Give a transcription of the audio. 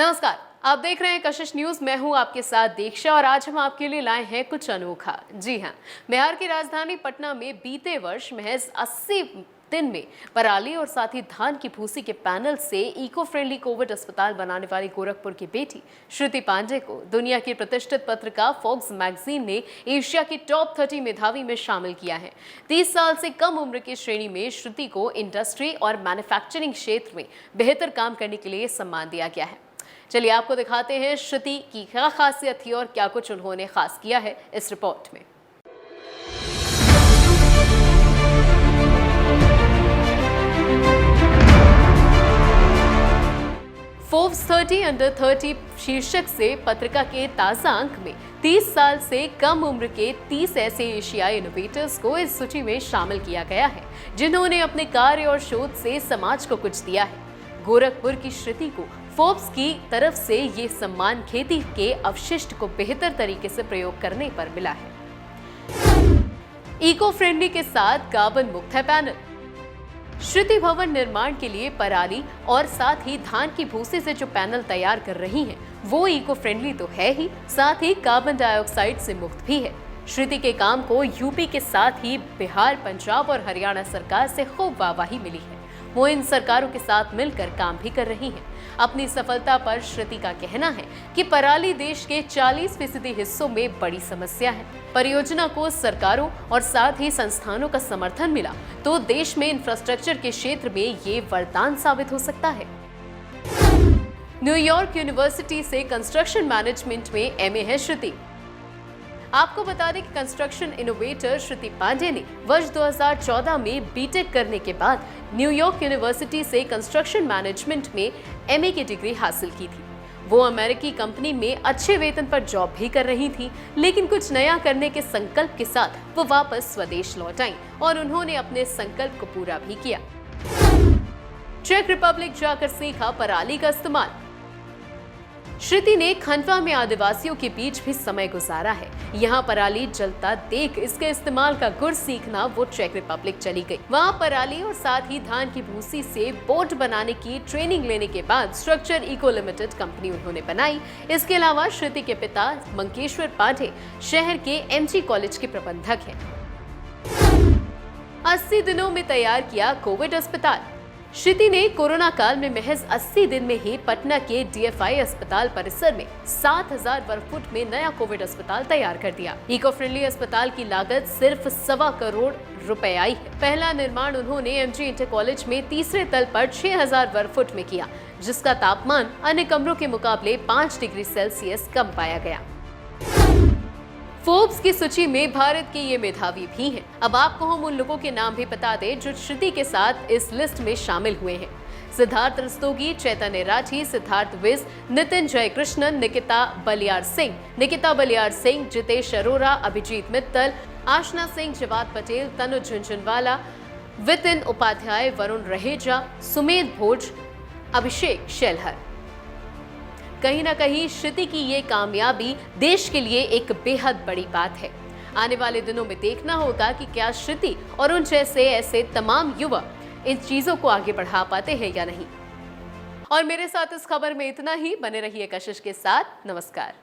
नमस्कार, आप देख रहे हैं कशिश न्यूज। मैं हूं आपके साथ दीक्षा और आज हम आपके लिए लाए हैं कुछ अनोखा। जी हां, बिहार की राजधानी पटना में बीते वर्ष महज 80 दिन में पराली और साथ ही धान की भूसी के पैनल से इको फ्रेंडली कोविड अस्पताल बनाने वाली गोरखपुर की बेटी श्रुति पांडे को दुनिया की प्रतिष्ठित पत्रिका फोर्ब्स मैगजीन ने एशिया की टॉप 30 मेधावी में शामिल किया है। 30 साल से कम उम्र की श्रेणी में श्रुति को इंडस्ट्री और मैन्युफैक्चरिंग क्षेत्र में बेहतर काम करने के लिए सम्मान दिया गया है। चलिए आपको दिखाते हैं श्रुति की क्या खासियत थी और क्या कुछ उन्होंने खास किया है इस रिपोर्ट में। फोर्ब्स 30 अंडर 30 शीर्षक से पत्रिका के ताजा अंक में 30 साल से कम उम्र के 30 ऐसे एशियाई इनोवेटर्स को इस सूची में शामिल किया गया है जिन्होंने अपने कार्य और शोध से समाज को कुछ दिया है। गोरखपुर की श्रुति को फोर्ब्स की तरफ से ये सम्मान खेती के अवशिष्ट को बेहतर तरीके से प्रयोग करने पर मिला है। इको फ्रेंडली के साथ कार्बन मुक्त है पैनल। श्रुति भवन निर्माण के लिए पराली और साथ ही धान की भूसी से जो पैनल तैयार कर रही हैं, वो इको फ्रेंडली तो है ही, साथ ही कार्बन डाइऑक्साइड से मुक्त भी है। श्रुति के काम को यूपी के साथ ही बिहार, पंजाब और हरियाणा सरकार से खूब वाहवाही मिली है। वो इन सरकारों के साथ मिलकर काम भी कर रही हैं। अपनी सफलता पर श्रुति का कहना है कि पराली देश के 40% हिस्सों में बड़ी समस्या है। परियोजना को सरकारों और साथ ही संस्थानों का समर्थन मिला तो देश में इंफ्रास्ट्रक्चर के क्षेत्र में ये वरदान साबित हो सकता है। न्यूयॉर्क यूनिवर्सिटी से कंस्ट्रक्शन मैनेजमेंट में एमए है श्रुति। आपको बता दें कि कंस्ट्रक्शन इनोवेटर श्रुति पांडे ने वर्ष 2014 में बीटेक करने के बाद न्यूयॉर्क यूनिवर्सिटी से कंस्ट्रक्शन मैनेजमेंट में एमए की डिग्री हासिल की थी। वो अमेरिकी कंपनी में अच्छे वेतन पर जॉब भी कर रही थी, लेकिन कुछ नया करने के संकल्प के साथ वो वापस स्वदेश लौट आईं और उन्होंने अपने संकल्प को पूरा भी किया। चेक रिपब्लिक जाकर सीखा पराली का इस्तेमाल। श्रुति ने खंडवा में आदिवासियों के बीच भी समय गुजारा है। यहाँ पराली जलता देख इसके इस्तेमाल का गुर सीखना वो चेक रिपब्लिक चली गई। वहाँ पराली और साथ ही धान की भूसी से बोट बनाने की ट्रेनिंग लेने के बाद स्ट्रक्चर इको लिमिटेड कंपनी उन्होंने बनाई। इसके अलावा श्रुति के पिता मंकेश्वर पांडे शहर के एमजी कॉलेज के प्रबंधक हैं। 80 दिनों में तैयार किया कोविड अस्पताल। श्रुति ने कोरोना काल में महज 80 दिन में ही पटना के डीएफआई अस्पताल परिसर में 7000 वर्ग फुट में नया कोविड अस्पताल तैयार कर दिया। इको फ्रेंडली अस्पताल की लागत सिर्फ 1.25 करोड़ रुपए आई है। पहला निर्माण उन्होंने एमजी इंटर कॉलेज में तीसरे तल पर 6000 वर्ग फुट में किया, जिसका तापमान अन्य कमरों के मुकाबले 5 डिग्री सेल्सियस कम पाया गया। फोर्ब्स की सूची में भारत के ये मेधावी भी हैं। अब आपको हम उन लोगों के नाम भी बता दें जो श्रुति के साथ इस लिस्ट में शामिल हुए हैं। सिद्धार्थ रस्तोगी, चैतन्य राठी, सिद्धार्थ विज, नितिन जयकृष्णन, निकिता बलियार सिंह, जितेश अरोरा, अभिजीत मित्तल, आशना सिंह, जवाद पटेल, तनुज झुंझुनवाला, वितिन उपाध्याय, वरुण रहेजा, सुमेध भोज, अभिषेक शेलहर। कहीं ना कहीं श्रुति की ये कामयाबी देश के लिए एक बेहद बड़ी बात है। आने वाले दिनों में देखना होगा कि क्या श्रुति और उन जैसे ऐसे तमाम युवा इन चीजों को आगे बढ़ा पाते हैं या नहीं। और मेरे साथ इस खबर में इतना ही। बने रहिए कशिश के साथ। नमस्कार।